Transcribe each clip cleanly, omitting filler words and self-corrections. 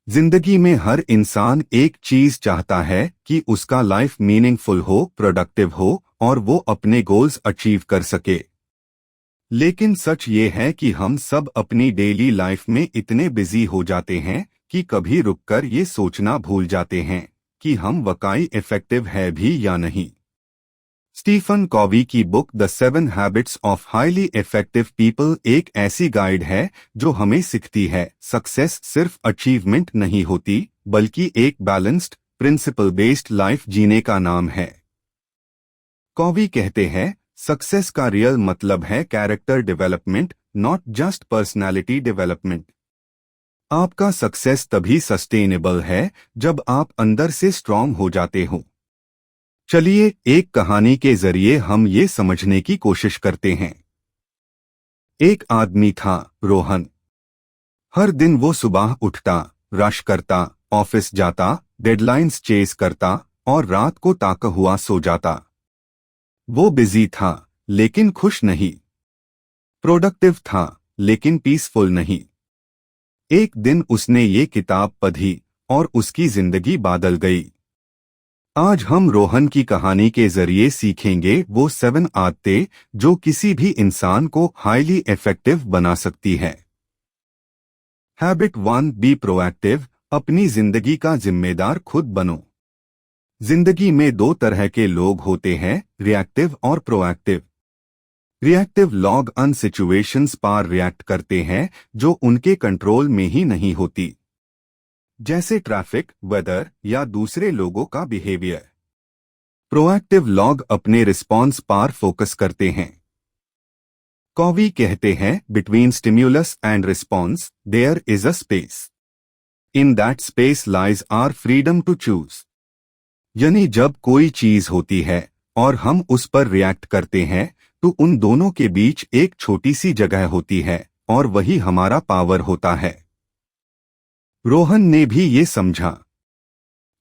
जिंदगी में हर इंसान एक चीज चाहता है कि उसका लाइफ मीनिंगफुल हो, प्रोडक्टिव हो और वो अपने गोल्स अचीव कर सके। लेकिन सच ये है कि हम सब अपनी डेली लाइफ में इतने बिजी हो जाते हैं कि कभी रुककर ये सोचना भूल जाते हैं कि हम वाकई इफेक्टिव है भी या नहीं। स्टीफन कॉवी की book the 7 habits of highly effective people एक ऐसी गाइड है जो हमें सिखाती है सक्सेस सिर्फ अचीवमेंट नहीं होती, बल्कि एक बैलेंस्ड, प्रिंसिपल बेस्ड लाइफ जीने का नाम है। कॉवी कहते हैं सक्सेस का रियल मतलब है character development, not just personality development. आपका सक्सेस तभी सस्टेनेबल है जब आप अंदर से स्ट्रांग हो जाते हो। चलिए एक कहानी के जरिए हम ये समझने की कोशिश करते हैं। एक आदमी था, रोहन। हर दिन वो सुबह उठता, रश करता, ऑफिस जाता, डेडलाइंस चेस करता और रात को ताका हुआ सो जाता। वो बिजी था लेकिन खुश नहीं, प्रोडक्टिव था लेकिन पीसफुल नहीं। एक दिन उसने ये किताब पढ़ी और उसकी जिंदगी बदल गई। आज हम रोहन की कहानी के जरिए सीखेंगे वो 7 आदतें जो किसी भी इंसान को हाईली इफेक्टिव बना सकती है। Habit 1, be proactive. अपनी जिंदगी का जिम्मेदार खुद बनो। जिंदगी में दो तरह के लोग होते हैं, रिएक्टिव और प्रोएक्टिव। रिएक्टिव लोग अन सिचुएशंस पर रिएक्ट करते हैं जो उनके कंट्रोल में ही नहीं होती, जैसे ट्रैफिक, वेदर या दूसरे लोगों का बिहेवियर। प्रोएक्टिव लोग अपने रिस्पॉन्स पर फोकस करते हैं। कॉवी कहते हैं between stimulus and response there is a space. In that space lies our freedom to choose. यानी जब कोई चीज होती है और हम उस पर रिएक्ट करते हैं तो उन दोनों के बीच एक छोटी सी जगह होती है और वही हमारा पावर होता है। रोहन ने भी ये समझा।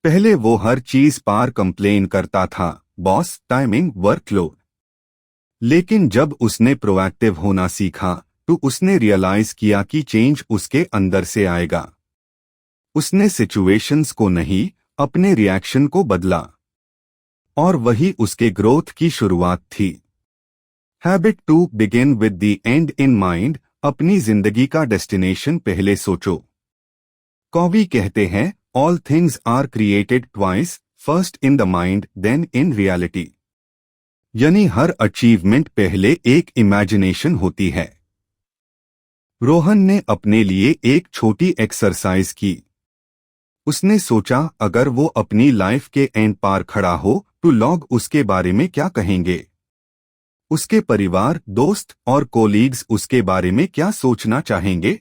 पहले वो हर चीज पर कंप्लेन करता था, बॉस, टाइमिंग, वर्कलोड। लेकिन जब उसने प्रोएक्टिव होना सीखा तो उसने रियलाइज किया कि चेंज उसके अंदर से आएगा। उसने सिचुएशंस को नहीं, अपने रिएक्शन को बदला और वही उसके ग्रोथ की शुरुआत थी। Habit 2, begin with the end in mind. अपनी जिंदगी का डेस्टिनेशन पहले सोचो। कॉवी कहते हैं all things are created twice, first in the mind then in reality. यानी हर अचीवमेंट पहले एक इमेजिनेशन होती है। रोहन ने अपने लिए एक छोटी एक्सरसाइज की। उसने सोचा अगर वो अपनी लाइफ के एंड पार खड़ा हो तो लोग उसके बारे में क्या कहेंगे। उसके परिवार, दोस्त और कोलीग्स उसके बारे में क्या सोचना चाहेंगे।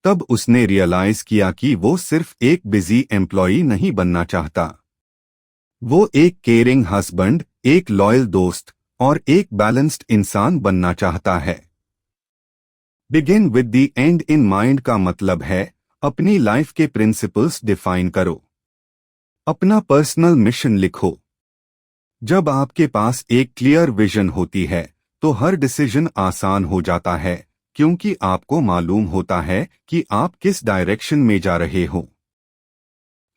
तब उसने रियलाइज किया कि वो सिर्फ एक बिजी एम्प्लॉई नहीं बनना चाहता, वो एक केयरिंग हस्बैंड, एक लॉयल दोस्त और एक बैलेंस्ड इंसान बनना चाहता है। Begin with the end in mind का मतलब है अपनी लाइफ के प्रिंसिपल्स डिफाइन करो, अपना पर्सनल मिशन लिखो। जब आपके पास एक क्लियर विजन होती है तो हर डिसीजन आसान हो जाता है, क्योंकि आपको मालूम होता है कि आप किस डायरेक्शन में जा रहे हो।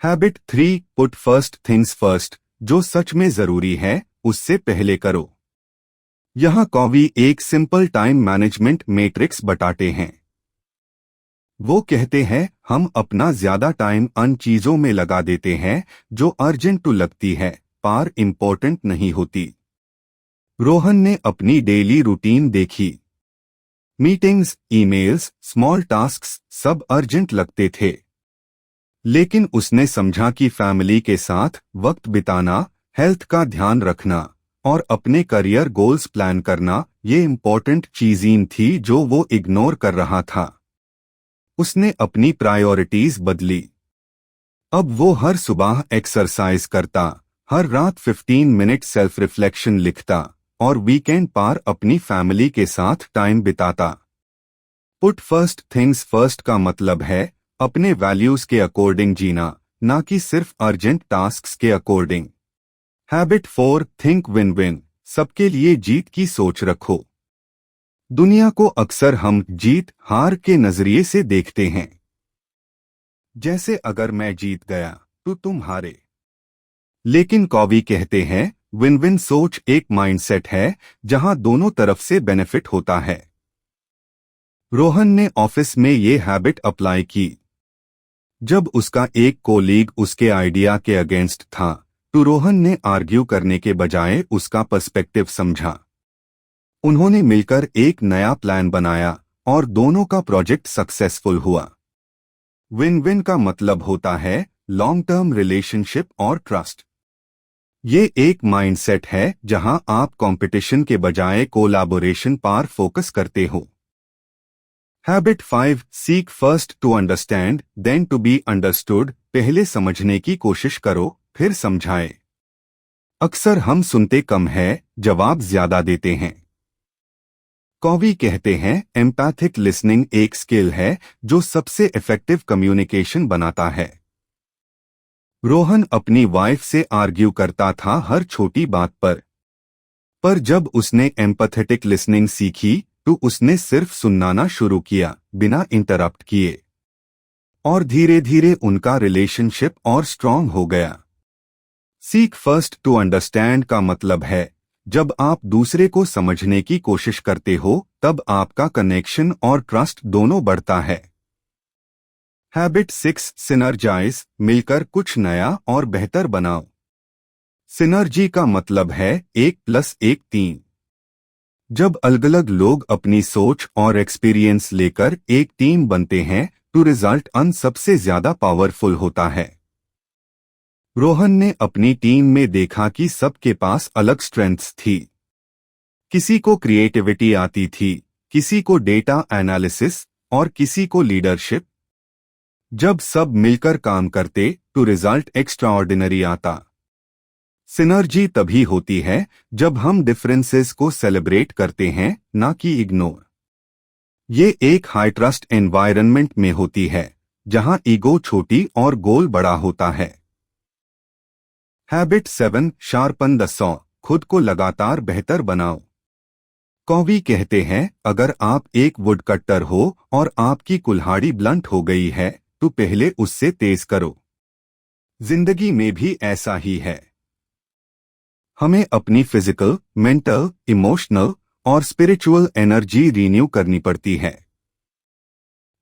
Habit 3, put first things first. जो सच में जरूरी है उससे पहले करो। यहाँ कॉवी एक सिंपल टाइम मैनेजमेंट मैट्रिक्स बताते हैं। वो कहते हैं हम अपना ज्यादा टाइम अन चीजों में लगा देते हैं जो अर्जेंट तो लगती है पर इम्पोर्टेंट नहीं होती। रोहन ने अपनी डेली रूटीन देखी। मीटिंग्स, ईमेल्स, स्मॉल टास्क्स सब अर्जेंट लगते थे, लेकिन उसने समझा कि फैमिली के साथ वक्त बिताना, हेल्थ का ध्यान रखना और अपने करियर गोल्स प्लान करना ये इम्पोर्टेंट चीजें थी जो वो इग्नोर कर रहा था। उसने अपनी प्रायोरिटीज बदली। अब वो हर सुबह एक्सरसाइज करता, हर रात 15 मिनट सेल्फ रिफ्लेक्शन लिखता और वीकेंड पर अपनी फैमिली के साथ टाइम बिताता। पुट फर्स्ट थिंग्स फर्स्ट का मतलब है अपने वैल्यूज के अकॉर्डिंग जीना, ना कि सिर्फ अर्जेंट टास्क्स के according. Habit 4, think win win. सबके लिए जीत की सोच रखो। दुनिया को अक्सर हम जीत हार के नजरिए से देखते हैं। जैसे अगर मैं जीत गया तो तुम हारे। लेकिन कॉवी कहते हैं विन विन सोच एक माइंडसेट है जहां दोनों तरफ से बेनिफिट होता है। रोहन ने ऑफिस में ये हैबिट अप्लाई की। जब उसका एक कोलीग उसके आइडिया के अगेंस्ट था तो रोहन ने आर्ग्यू करने के बजाय उसका पर्सपेक्टिव समझा। उन्होंने मिलकर एक नया प्लान बनाया और दोनों का प्रोजेक्ट सक्सेसफुल हुआ। विन विन का मतलब होता है लॉन्ग टर्म रिलेशनशिप और ट्रस्ट। ये एक माइंडसेट है जहां आप कंपटीशन के बजाय कोलैबोरेशन पर फोकस करते हो। Habit 5 seek first to understand then to be understood. पहले समझने की कोशिश करो फिर समझाए। अक्सर हम सुनते कम है, जवाब ज्यादा देते हैं। कॉवी कहते हैं एम्पैथिक लिसनिंग एक स्किल है जो सबसे इफेक्टिव कम्युनिकेशन बनाता है। रोहन अपनी वाइफ से आर्ग्यू करता था हर छोटी बात पर जब उसने एम्पैथेटिक लिसनिंग सीखी तो उसने सिर्फ सुनना शुरू किया बिना इंटरप्ट किए, और धीरे धीरे उनका रिलेशनशिप और स्ट्रांग हो गया। सीक फर्स्ट टू अंडरस्टैंड का मतलब है जब आप दूसरे को समझने की कोशिश करते हो तब आपका कनेक्शन और ट्रस्ट दोनों बढ़ता है। हैबिट 6 सिनर्जाइज मिलकर कुछ नया और बेहतर बनाओ। सिनर्जी का मतलब है 1+1 3। जब अलग अलग लोग अपनी सोच और एक्सपीरियंस लेकर एक टीम बनते हैं तो रिजल्ट सबसे ज्यादा पावरफुल होता है। रोहन ने अपनी टीम में देखा कि सबके पास अलग स्ट्रेंथ्स थी। किसी को क्रिएटिविटी आती थी, किसी को डेटा एनालिसिस और किसी को लीडरशिप। जब सब मिलकर काम करते तो रिजल्ट एक्स्ट्राऑर्डिनरी आता। सिनर्जी तभी होती है जब हम डिफरेंसेस को सेलिब्रेट करते हैं, ना कि इग्नोर। ये एक हाई ट्रस्ट एनवायरनमेंट में होती है जहां ईगो छोटी और गोल बड़ा होता है। हैबिट 7 शार्पन द सॉ खुद को लगातार बेहतर बनाओ। कॉवी कहते हैं अगर आप एक वुड कट्टर हो और आपकी कुल्हाड़ी ब्लंट हो गई है तो पहले उससे तेज करो। जिंदगी में भी ऐसा ही है। हमें अपनी फिजिकल, मेंटल, इमोशनल और स्पिरिचुअल एनर्जी रिन्यू करनी पड़ती है।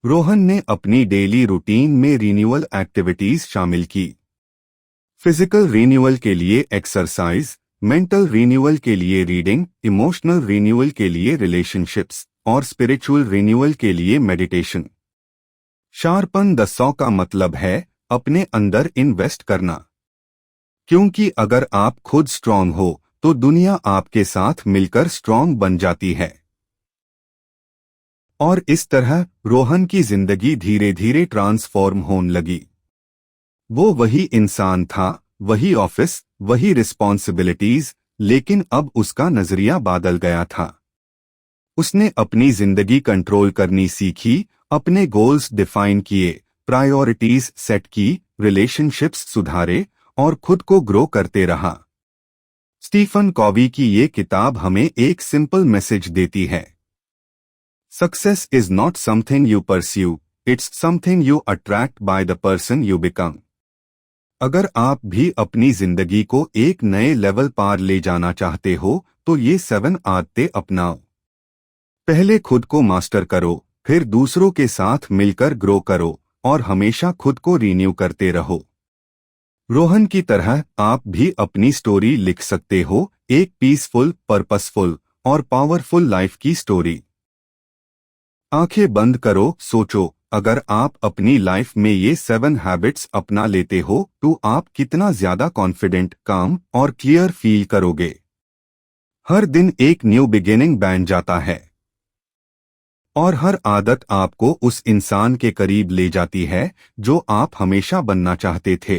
रोहन ने अपनी डेली रूटीन में रिन्यूअल एक्टिविटीज शामिल की। फिजिकल रिन्यूअल के लिए एक्सरसाइज, मेंटल रिन्यूअल के लिए रीडिंग, इमोशनल रिन्यूअल के लिए रिलेशनशिप्स और स्पिरिचुअल रिन्यूअल के लिए मेडिटेशन। शार्पन द सॉ का मतलब है अपने अंदर इन्वेस्ट करना, क्योंकि अगर आप खुद स्ट्रांग हो तो दुनिया आपके साथ मिलकर स्ट्रांग बन जाती है। और इस तरह रोहन की जिंदगी धीरे धीरे ट्रांसफॉर्म होने लगी। वो वही इंसान था, वही ऑफिस, वही रिस्पॉन्सिबिलिटीज, लेकिन अब उसका नजरिया बदल गया था। उसने अपनी जिंदगी कंट्रोल करनी सीखी, अपने गोल्स डिफाइन किए, प्रायोरिटीज सेट की, रिलेशनशिप्स सुधारे और खुद को ग्रो करते रहा। स्टीफन कॉवी की ये किताब हमें एक सिंपल मैसेज देती है। Success is not something you pursue, it's something you attract by the person you become. अगर आप भी अपनी जिंदगी को एक नए लेवल पार ले जाना चाहते हो तो ये 7 आदतें अपनाओ। पहले खुद को मास्टर करो, फिर दूसरों के साथ मिलकर ग्रो करो और हमेशा खुद को रिन्यू करते रहो। रोहन की तरह आप भी अपनी स्टोरी लिख सकते हो, एक पीसफुल, पर्पसफुल और पावरफुल लाइफ की स्टोरी। आंखें बंद करो, सोचो, अगर आप अपनी लाइफ में ये 7 हैबिट्स अपना लेते हो तो आप कितना ज्यादा कॉन्फिडेंट, काम और क्लियर फील करोगे। हर दिन एक न्यू बिगिनिंग बन जाता है और हर आदत आपको उस इंसान के करीब ले जाती है जो आप हमेशा बनना चाहते थे।